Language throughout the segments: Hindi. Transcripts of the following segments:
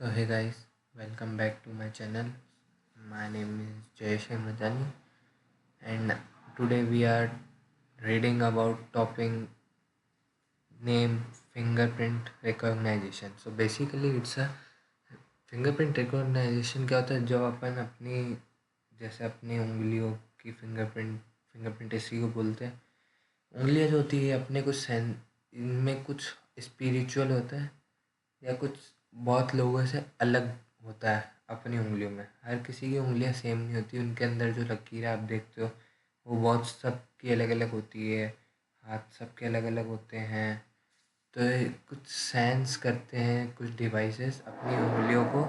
So hey guys, welcome back to my channel. My name is Jayesh Madani and today we are reading about topic name fingerprint recognition. So basically it's a fingerprint recognition क्या होता है जब अपन अपनी जैसे अपनी उंगलियों की फिंगरप्रिंट इसी को बोलते हैं। उंगलियां जो होती है अपने कुछ इनमें कुछ स्पिरिचुअल होता है या कुछ बहुत लोगों से अलग होता है। अपनी उंगलियों में हर किसी की उंगलियां सेम नहीं होती, उनके अंदर जो लकीरें आप देखते हो वो बहुत सबकी अलग अलग होती है। हाथ सबके अलग अलग होते हैं, तो ये कुछ सेंस करते हैं कुछ डिवाइसेस अपनी उंगलियों को,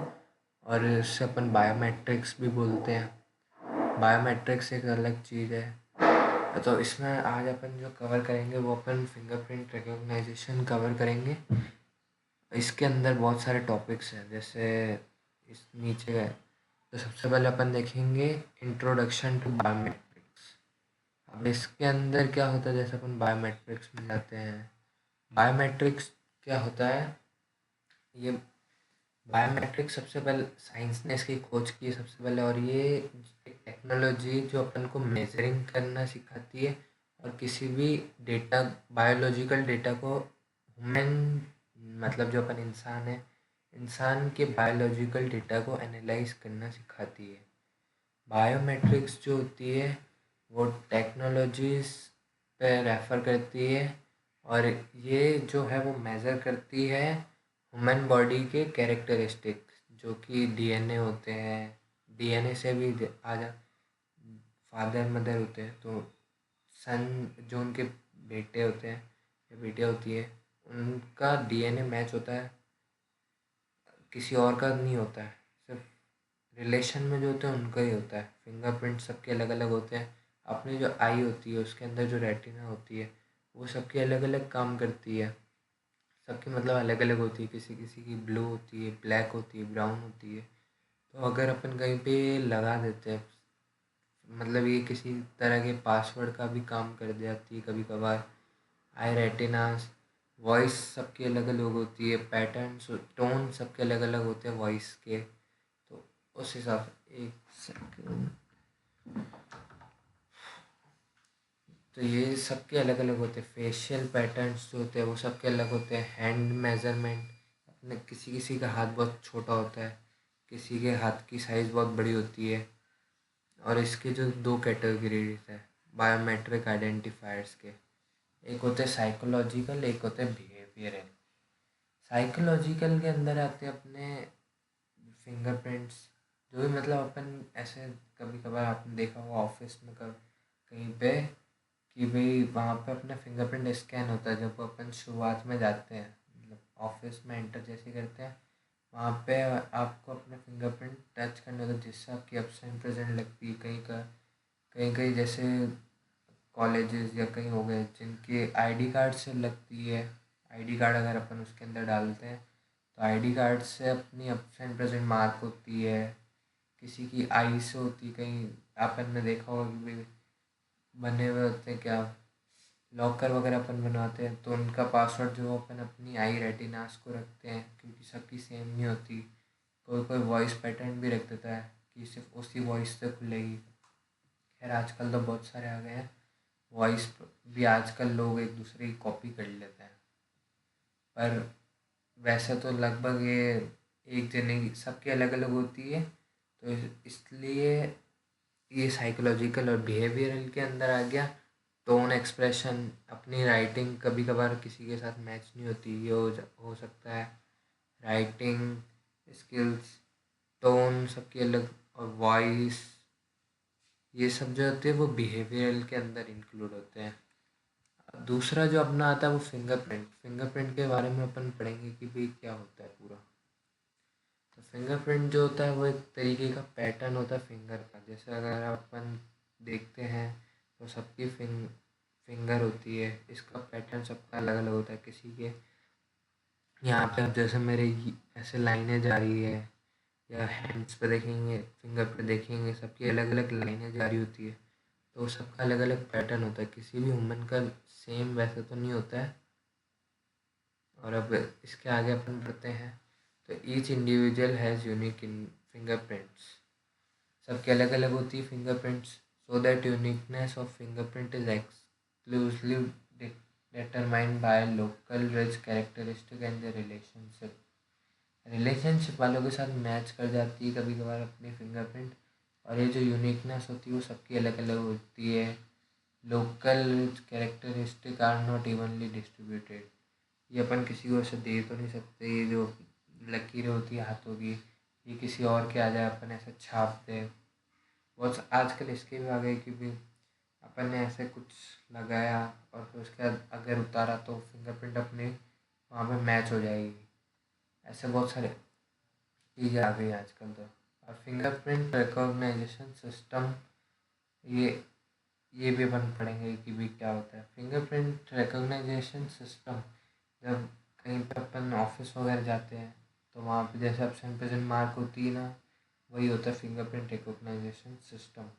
और इससे अपन बायोमेट्रिक्स भी बोलते हैं। बायोमेट्रिक्स एक अलग चीज़ है। तो इसमें आज अपन जो कवर करेंगे वो अपन फिंगरप्रिंट रिकॉग्नाइजेशन कवर करेंगे। इसके अंदर बहुत सारे टॉपिक्स हैं, जैसे इस नीचे गए तो सबसे पहले अपन देखेंगे इंट्रोडक्शन टू बायोमेट्रिक्स। अब इसके अंदर क्या होता है, जैसे अपन बायोमेट्रिक्स में जाते हैं। बायोमेट्रिक्स क्या होता है, ये बायोमेट्रिक्स सबसे पहले साइंस ने इसकी खोज की है सबसे पहले, और ये एक टेक्नोलॉजी जो अपन को मेजरिंग करना सिखाती है और किसी भी डेटा बायोलॉजिकल डेटा को ह्यूमन मतलब जो अपन इंसान है, इंसान के बायोलॉजिकल डेटा को एनालाइज करना सिखाती है। बायोमेट्रिक्स जो होती है वो टेक्नोलॉजीज पे रेफ़र करती है, और ये जो है वो मेज़र करती है ह्यूमन बॉडी के कैरेक्टरिस्टिक्स जो कि डीएनए होते हैं। डीएनए से भी आ जा फादर मदर होते हैं, तो सन जो उनके बेटे होते हैं या बेटियाँ होती है उनका डीएनए मैच होता है, किसी और का नहीं होता है। सिर्फ रिलेशन में जो होते हैं उनका ही होता है। फिंगरप्रिंट सबके अलग अलग होते हैं। अपनी जो आई होती है उसके अंदर जो रेटिना होती है वो सबकी अलग अलग काम करती है। सबकी मतलब अलग अलग होती है, किसी किसी की ब्लू होती है, ब्लैक होती है, ब्राउन होती है। तो अगर अपन कहीं पे लगा देते हैं, मतलब ये किसी तरह के पासवर्ड का भी काम कर जाती है कभी कभार। आई रेटिनास, वॉइस सबकी अलग अलग होती है, पैटर्न्स टोन सबके अलग अलग होते हैं वॉइस के। तो उस हिसाब से एक सेकंड, तो ये सबके अलग अलग होते हैं। फेशियल पैटर्न्स जो होते हैं वो सबके अलग होते हैं। हैंड मेजरमेंट, अपने किसी किसी का हाथ बहुत छोटा होता है, किसी के हाथ की साइज़ बहुत बड़ी होती है। और इसके जो दो कैटेगरीज है बायोमेट्रिक आइडेंटिफायर्स के, एक होते हैं साइकोलॉजिकल, एक होते हैं बिहेवियरल। साइकोलॉजिकल के अंदर आते हैं अपने फिंगरप्रिंट्स, जो भी मतलब अपन ऐसे कभी कभार आपने देखा होगा ऑफिस में कहीं पे कि भाई वहाँ पे अपना फिंगरप्रिंट स्कैन होता है। जब अपन शुरुआत में जाते हैं, मतलब ऑफिस में एंटर जैसे करते हैं, वहाँ पे आपको अपना फिंगरप्रिंट टच करने होता है, जिससे आपकी एब्सेंट प्रेजेंट लगती है। कहीं कहीं जैसे कॉलेजेस या कहीं हो गए जिनके आईडी कार्ड से लगती है। आईडी कार्ड अगर अपन उसके अंदर डालते हैं तो आईडी कार्ड से अपनी एब्सेंट प्रेजेंट मार्क होती है। किसी की आई से होती है, कहीं आपन ने देखा होगा कि भाई बने हुए होते हैं क्या, लॉकर वगैरह अपन बनवाते हैं तो उनका पासवर्ड जो अपन अपनी आई रेटिनास को रखते हैं, क्योंकि सबकी सेम नहीं होती। कोई कोई वॉइस पैटर्न भी रख देता है कि सिर्फ उसी वॉइस से खुलेगी। खैर आजकल तो बहुत सारे आ गए हैं, वॉइस भी आजकल लोग एक दूसरे की कॉपी कर लेते हैं। पर वैसे तो लगभग ये एक जने की सबकी अलग अलग होती है। तो इसलिए ये साइकोलॉजिकल और बिहेवियरल के अंदर आ गया। टोन एक्सप्रेशन, अपनी राइटिंग कभी कभार किसी के साथ मैच नहीं होती, ये हो सकता है। राइटिंग स्किल्स, टोन सबकी अलग, और वॉइस, ये सब जो होते हैं वो बिहेवियरल के अंदर इंक्लूड होते हैं। दूसरा जो अपना आता है वो फिंगरप्रिंट। फिंगरप्रिंट के बारे में अपन पढ़ेंगे कि भाई क्या होता है पूरा। तो फिंगरप्रिंट जो होता है वो एक तरीके का पैटर्न होता है फिंगर का। जैसे अगर अपन देखते हैं तो सबकी फिंगर होती है, इसका पैटर्न सबका अलग अलग होता है। किसी के यहाँ पे अब जैसे मेरे ऐसे लाइनें जा रही है, या हैंड्स पे देखेंगे, फिंगर पे देखेंगे, सबकी अलग अलग लाइनें जा रही होती है। तो सबका अलग अलग पैटर्न होता है, किसी भी ह्यूमन का सेम वैसे तो नहीं होता है। और अब इसके आगे अपन बढ़ते हैं तो each individual has unique in fingerprints. सबके अलग अलग होती है fingerprints. So that uniqueness of fingerprint is exclusively determined by local rich characteristic and the relationship वालों के साथ मैच कर जाती है कभी कभार अपनी फिंगरप्रिंट। और ये जो यूनिकनेस होती है वो सबकी अलग अलग होती है। Local characteristic are not evenly distributed. ये अपन किसी को ऐसे दे तो नहीं सकते। ये जो लकीरें होती है हाथों की, ये किसी और के आ जाए अपन ऐसे छाप दे। बहुत आजकल इसके भी आ गए कि भी अपन ने ऐसे कुछ लगाया और फिर उसके बाद अगर उतारा तो फिंगरप्रिंट अपने वहाँ पे मैच हो जाएगी। ऐसे बहुत सारे चीज़ें आ गई आजकल तो। और फिंगरप्रिंट रिकॉग्नाइजेशन सिस्टम, ये ये भी अपन पढ़ेंगे कि भी क्या होता है फिंगरप्रिंट रिकॉग्नाइजेशन सिस्टम। जब कहीं पर अपन ऑफिस वगैरह जाते हैं तो वहाँ पे जैसे एब्सेंट प्रेजेंट मार्क होती है ना, वही होता है फिंगरप्रिंट रिकॉग्नाइजेशन सिस्टम।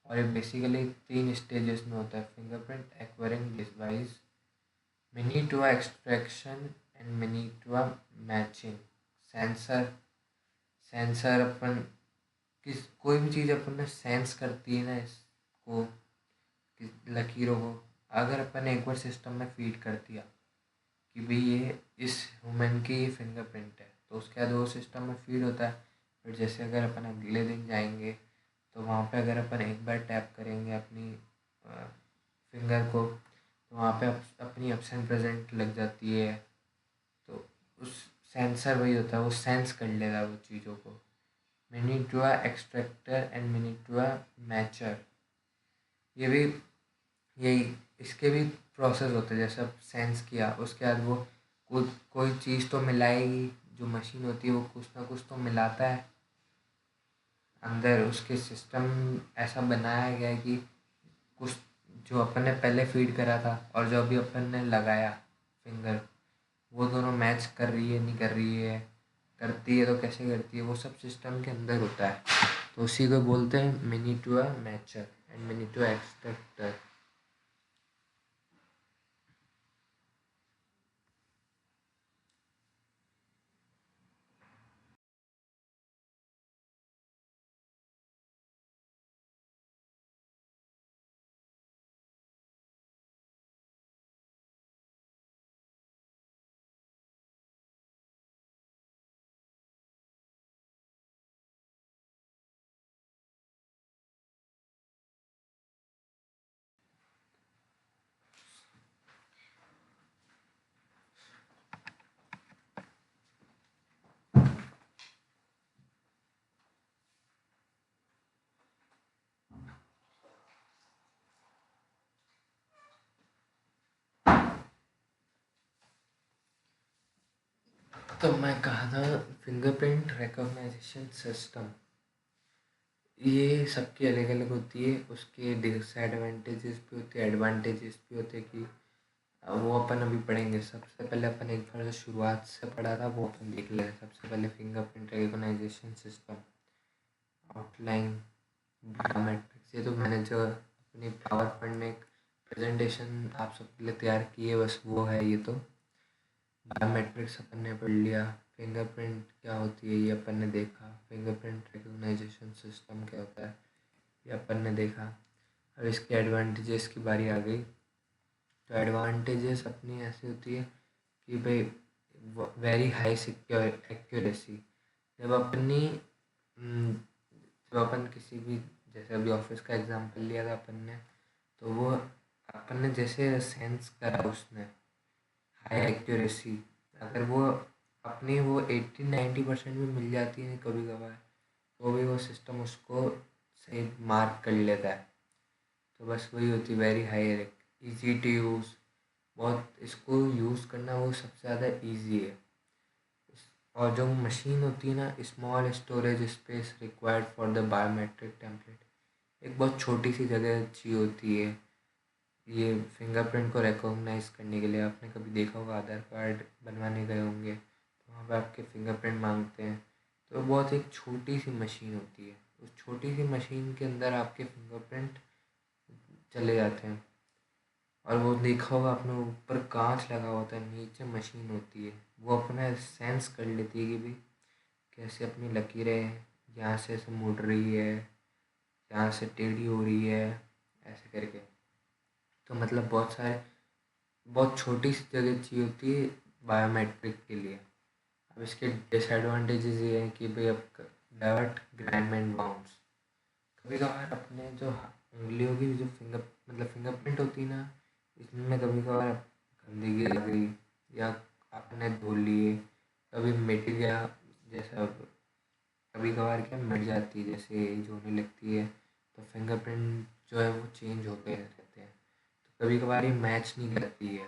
और ये बेसिकली 3 स्टेजेस में होता है। Fingerprint acquiring device, minutiae extraction and minutiae matching. Sensor, sensor अपन किस कोई भी चीज़ अपन ने सेंस करती है ना इसको, लकीरों को। अगर अपन ने एक बार सिस्टम में फीड कर दिया कि भाई ये इस ह्यूमन की ये फिंगरप्रिंट है, तो उसके बाद वो सिस्टम में फीड होता है। फिर जैसे अगर अपन अगले दिन जाएंगे तो वहाँ पे अगर अपन एक बार टैप करेंगे अपनी फिंगर को, तो वहाँ पे अपनी एब्सेंट प्रेजेंट लग जाती है। तो उस सेंसर वही होता है, वो सेंस कर लेगा वो चीज़ों को। Mini to extractor and mini to mature, ये भी यही इसके भी प्रोसेस होते हैं। जैसे अब सेंस किया उसके बाद वो कोई चीज़ तो मिलाएगी। जो मशीन होती है वो कुछ ना कुछ तो मिलाता है अंदर। उसके सिस्टम ऐसा बनाया गया है कि कुछ जो अपन ने पहले फीड करा था और जो अभी अपन ने लगाया फिंगर, वो दोनों मैच कर रही है नहीं कर रही है, करती है तो कैसे करती है, वो सब सिस्टम के अंदर होता है। तो उसी को बोलते हैं mini to mature and mini to extractor. तो मैं कहा था फिंगरप्रिंट रिकॉग्नाइजेशन सिस्टम, ये सबकी अलग अलग होती है। उसके डिसएडवांटेजेस भी होते हैं, एडवांटेजेस भी होते हैं कि वो अपन अभी पढ़ेंगे। सबसे पहले अपन एक बार जो शुरुआत से पढ़ा था वो अपन देख लें। सबसे पहले fingerprint recognition system outline biometrics. ये तो मैंने जो अपनी पावर पॉइंट में एक प्रेजेंटेशन आप सबके लिए तैयार की है, बस वो है। ये तो बायोमेट्रिक्स अपन ने पढ़ लिया। फिंगरप्रिंट क्या होती है ये अपन ने देखा। फिंगरप्रिंट रिकॉग्नाइजेशन सिस्टम क्या होता है ये अपन ने देखा। अब इसके एडवांटेजेस की बारी आ गई। तो एडवांटेजेस अपनी ऐसी होती है कि भाई वेरी हाई सिक्योर एक्यूरेसी। जब अपनी जब अपन किसी भी, जैसे अभी ऑफिस का एग्जांपल लिया था अपन ने, तो वो अपन ने जैसे सेंस करा उसने हाई एक्यूरेसी, अगर वो अपनी वो 80-90% में मिल जाती है कभी कभार, तो भी वो सिस्टम उसको सही मार्क कर लेता है। तो बस वही होती very high, easy to use. बहुत इसको यूज़ करना वो सबसे ज़्यादा इजी है। और जो मशीन होती है ना, small storage space required for the biometric template, एक बहुत छोटी सी जगह चाहिए होती है ये फिंगरप्रिंट को रिकॉग्नाइज करने के लिए। आपने कभी देखा होगा आधार कार्ड बनवाने गए होंगे तो वहाँ पे आपके फिंगरप्रिंट मांगते हैं। तो बहुत एक छोटी सी मशीन होती है, उस छोटी सी मशीन के अंदर आपके फिंगरप्रिंट चले जाते हैं। और वो देखा होगा आपने, ऊपर कांच लगा होता है, नीचे मशीन होती है, वो अपना सेंस कर लेती है कि भाई कैसे अपनी लकीरें यहाँ से मुड़ रही है, यहाँ से टेढ़ी हो रही है, ऐसे करके। तो मतलब बहुत छोटी सी जगह चाहिए होती है बायोमेट्रिक के लिए। अब इसके डिसएडवांटेजेस ये हैं कि भाई अब डर्ट ग्राइम एंड बाउंस, कभी कभार अपने जो उंगलियों की जो फिंगरप्रिंट होती है ना, इसमें कभी कभार गंदगी लग गई या आपने धो लिए, कभी मिट गया, जैसा कभी कभार क्या मिट जाती है, जैसे एज होने लगती है तो फिंगरप्रिंट जो है वो चेंज होते रहते हैं, तो कभी कभार ये मैच नहीं करती है।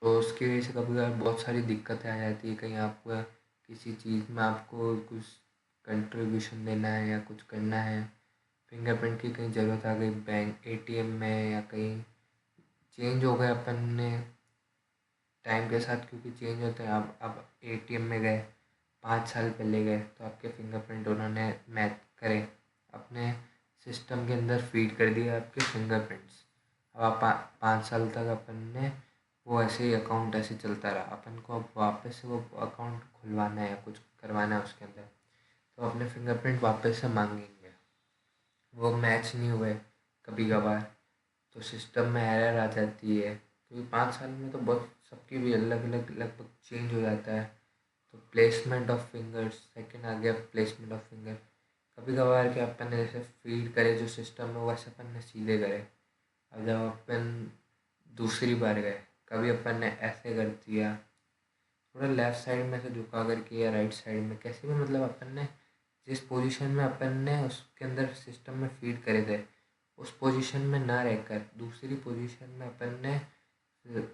तो उसकी वजह से कभी कभार बहुत सारी दिक्कतें आ जाती है। कहीं आपको किसी चीज़ में आपको कुछ कंट्रीब्यूशन देना है या कुछ करना है, फिंगरप्रिंट की कहीं ज़रूरत आ गई बैंक एटीएम में, या कहीं चेंज हो गए अपन ने टाइम के साथ, क्योंकि चेंज होते हैं। अब एटीएम में गए, 5 साल पहले गए, तो आपके फिंगरप्रिंट उन्होंने मैच करे, अपने सिस्टम के अंदर फीड कर दिए आपके फिंगरप्रिंट्स। अब आप 5 साल तक अपन ने वो ऐसे ही अकाउंट ऐसे चलता रहा, अपन को अब वापस से वो अकाउंट खुलवाना है या कुछ करवाना है उसके अंदर, तो अपने फिंगरप्रिंट वापस से मांगेंगे। वो मैच नहीं हुए कभी कभार, तो सिस्टम में एरर आ जाती है, क्योंकि 5 साल में तो बहुत सबकी भी अलग अलग लगभग चेंज हो जाता है। तो प्लेसमेंट ऑफ फिंगर्स, सेकंड आ गया प्लेसमेंट ऑफ फिंगर। कभी कभार क्या अपन ने जैसे फीड करे जो सिस्टम में, वैसे अपन ने सीधे करे। अब जब अपन दूसरी बार गए, कभी अपन ने ऐसे कर दिया, थोड़ा लेफ़्ट साइड में से झुका करके या राइट साइड में, कैसे भी मतलब अपन ने जिस पोजीशन में अपन ने उसके अंदर सिस्टम में फीड करे थे, उस पोजीशन में ना रहकर दूसरी पोजीशन में अपन ने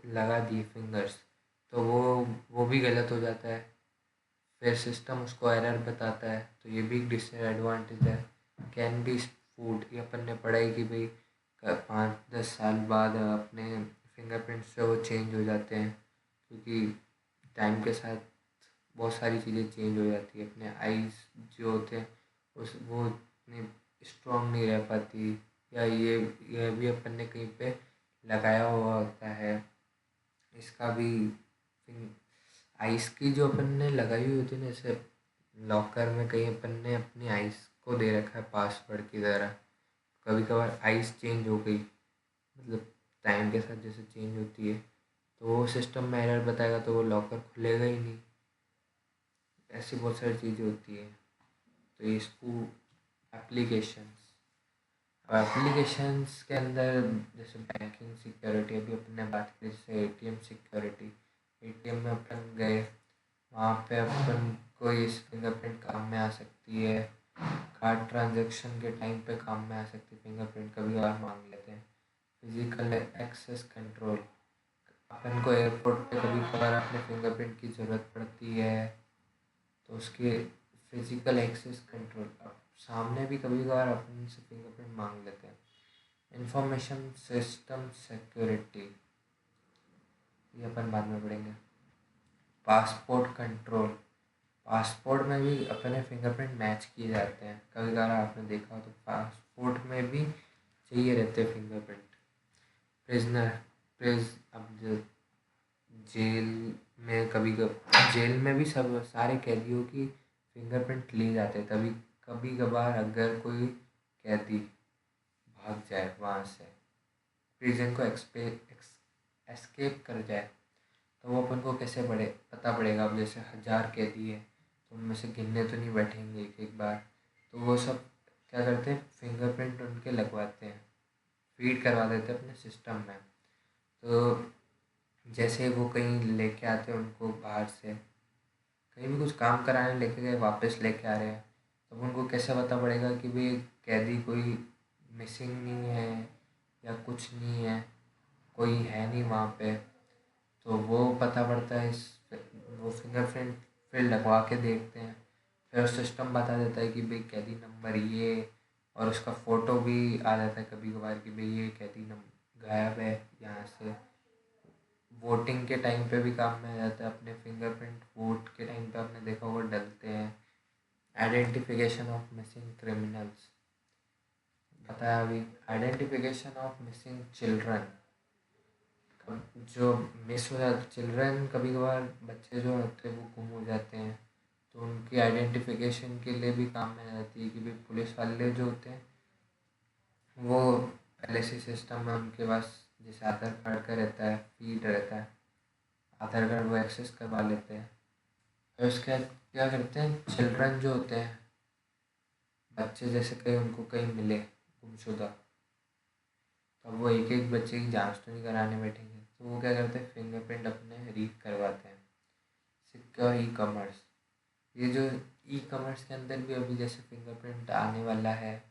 लगा दिए फिंगर्स, तो वो भी गलत हो जाता है। फिर सिस्टम उसको एरर बताता है, तो ये भी एक डिसएडवांटेज है। कैन बी फूड, ये अपन ने पढ़ा है कि भाई 5-10 साल बाद अपने फिंगरप्रिंट से वो चेंज हो जाते हैं, क्योंकि टाइम के साथ बहुत सारी चीज़ें चेंज हो जाती है। अपने आईज जो होते हैं उस वो इतनी स्ट्रॉन्ग नहीं रह पाती, या ये भी अपन ने कहीं पे लगाया हुआ होता है। इसका भी आइस की जो अपन ने लगाई हुई होती है ना, जैसे लॉकर में कहीं अपन ने अपनी आइस को दे रखा है पासवर्ड की तरह, कभी कभार आइस चेंज हो गई, मतलब टाइम के साथ जैसे चेंज होती है, तो वो सिस्टम में एरर बताएगा, तो वो लॉकर खुलेगा ही नहीं। ऐसी बहुत सारी चीज़ें होती है। तो ये इसको एप्लीकेशंस, और एप्लीकेशंस के अंदर जैसे बैंकिंग सिक्योरिटी, अभी अपन ने बात की, जैसे एटीएम सिक्योरिटी। एटीएम में अपन गए, वहाँ पे अपन को इस फिंगरप्रिंट काम में आ सकती है। कार्ड ट्रांजैक्शन के टाइम पे काम में आ सकती है फिंगरप्रिंट, कभी कभार मांग लेते हैं। फिजिकल एक्सेस कंट्रोल, अपन को एयरपोर्ट पे कभी कभार अपने फिंगरप्रिंट की ज़रूरत पड़ती है, तो उसके फिजिकल एक्सेस कंट्रोल, अब सामने भी कभी कभार अपन से फिंगरप्रिंट मांग लेते हैं। इंफॉर्मेशन सिस्टम सिक्योरिटी, ये अपन बाद में पढ़ेंगे। पासपोर्ट कंट्रोल, पासपोर्ट में भी अपने फिंगरप्रिंट मैच किए जाते हैं, कभी कभार आपने देखा हो तो पासपोर्ट में भी चाहिए रहते हैं फिंगरप्रिंट। प्रिजनर प्रिज, अब जेल में जेल में भी सब सारे कैदियों की फिंगरप्रिंट लिए जाते हैं। तभी कभी कभार अगर कोई कैदी भाग जाए वहाँ से, प्रिजन को एस्केप कर जाए, तो वो अपन को कैसे पता पड़ेगा। अब जैसे 1000 कैदी है, तो उनमें से गिनने तो नहीं बैठेंगे एक एक बार, तो वो सब क्या करते हैं, फिंगरप्रिंट उनके लगवाते हैं, फीड करवा देते हैं अपने सिस्टम में। तो जैसे वो कहीं लेके आते हैं उनको बाहर से, कहीं भी कुछ काम कराने लेके गए, वापस लेके आ रहे हैं, तब उनको कैसे पता पड़ेगा कि भाई कैदी कोई मिसिंग नहीं है या कुछ नहीं है, कोई है नहीं वहाँ पे। तो वो पता पड़ता है, वो फिंगरप्रिंट फिर लगवा के देखते हैं, फिर सिस्टम बता देता है कि भाई कैदी नंबर ये, और उसका फ़ोटो भी आ जाता है कभी कभार कि भाई ये कैदी नंबर गायब है यहाँ से। वोटिंग के टाइम पे भी काम में आ जाता है, अपने फिंगरप्रिंट वोट के टाइम पे आपने देखा होगा डलते हैं। आइडेंटिफिकेशन ऑफ मिसिंग क्रिमिनल्स बताया अभी। आइडेंटिफिकेशन ऑफ मिसिंग चिल्ड्रन, जो मिस हो जाते चिल्ड्रन, कभी कभार बच्चे जो होते हैं वो गुम हो जाते हैं, तो उनकी आइडेंटिफिकेशन के लिए भी काम में आ जाती है कि भाई पुलिस वाले जो होते हैं वो पहले से सिस्टम में उनके पास जैसे आधार कार्ड का रहता है, फीड रहता है, आधार कार्ड वो एक्सेस करवा लेते हैं। और उसके बाद क्या करते हैं, चिल्ड्रन जो होते हैं, बच्चे जैसे कहीं उनको कहीं मिले गुमशुदा, तो अब वो एक एक बच्चे की जांच तो नहीं कराने बैठेंगे, तो वो क्या करते हैं, फिंगरप्रिंट अपने रीड करवाते हैं। सिक्योर ई कॉमर्स, ये जो ई कॉमर्स के अंदर भी अभी जैसे फिंगरप्रिंट आने वाला है,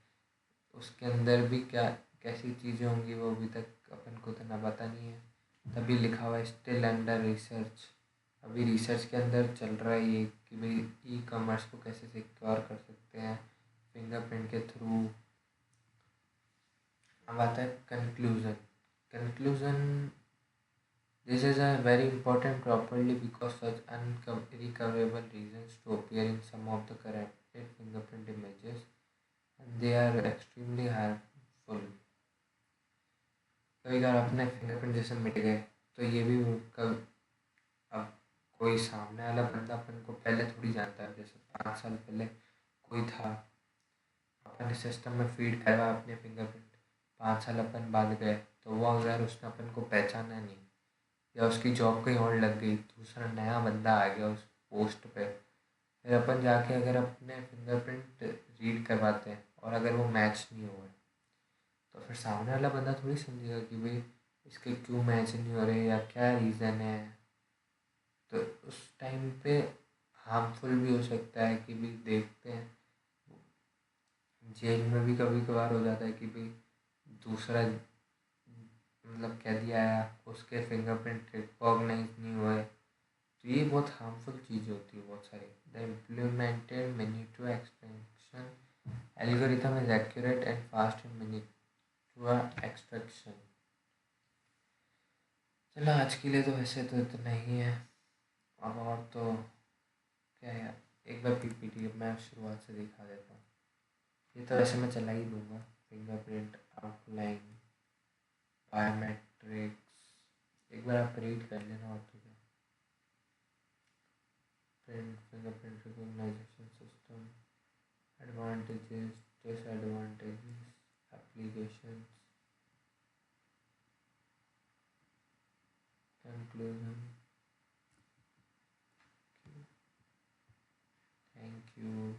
उसके अंदर भी क्या कैसी चीज़ें होंगी वो अभी तक अपन को इतना पता नहीं है। तभी लिखा हुआ है स्टिल अंडर रिसर्च, अभी रिसर्च के अंदर चल रहा है ये कि भाई ई कॉमर्स को कैसे सिक्योर कर सकते हैं फिंगरप्रिंट के थ्रू। अब आता है conclusion. Conclusion, this is a very important properly because such unrecoverable reasons to appear in some of the corrected fingerprint images and they are extremely harmful। कभी कभार अपने फिंगरप्रिंट जैसे मिट गए तो ये भी कब, अब कोई सामने वाला बंदा अपन को पहले थोड़ी जानता है, जैसे 5 साल पहले कोई था, अपन सिस्टम में फीड करवा अपने फिंगरप्रिंट, 5 साल अपन बाद गए तो वो अगर उसने अपन को पहचाना नहीं या उसकी जॉब कहीं और लग गई, दूसरा नया बंदा आ गया उस पोस्ट पे, फिर अपन जाके अगर अपने फिंगरप्रिंट रीड करवाते हैं और अगर वो मैच नहीं हुआ तो फिर सामने वाला बंदा थोड़ी समझेगा कि भाई इसके क्यों मैच नहीं हो रहे या क्या रीज़न है। तो उस टाइम पे हार्मफुल भी हो सकता है कि भाई देखते हैं, जेल में भी कभी कभार हो जाता है कि भाई दूसरा मतलब कह दिया है उसके फिंगरप्रिंट रिकॉग्नाइज नहीं हुए, तो ये बहुत हार्मफुल चीज़ होती है बहुत सारी। The implemented minutiae extraction algorithm is accurate and fast in minutiae extraction. चलो आज के लिए तो वैसे तो इतना ही है, अब और तो क्या है, एक बार पीपीटी मैं शुरुआत से दिखा देता हूँ। ये तो वैसे मैं चला ही दूँगा, फिंगरप्रिंट, आउटलाइन, बायोमेट्रिक्स, एक बार आप रीड कर लेना और तो क्या। Print fingerprint recognition system, advantages, disadvantages, applications, conclusion. Thank you.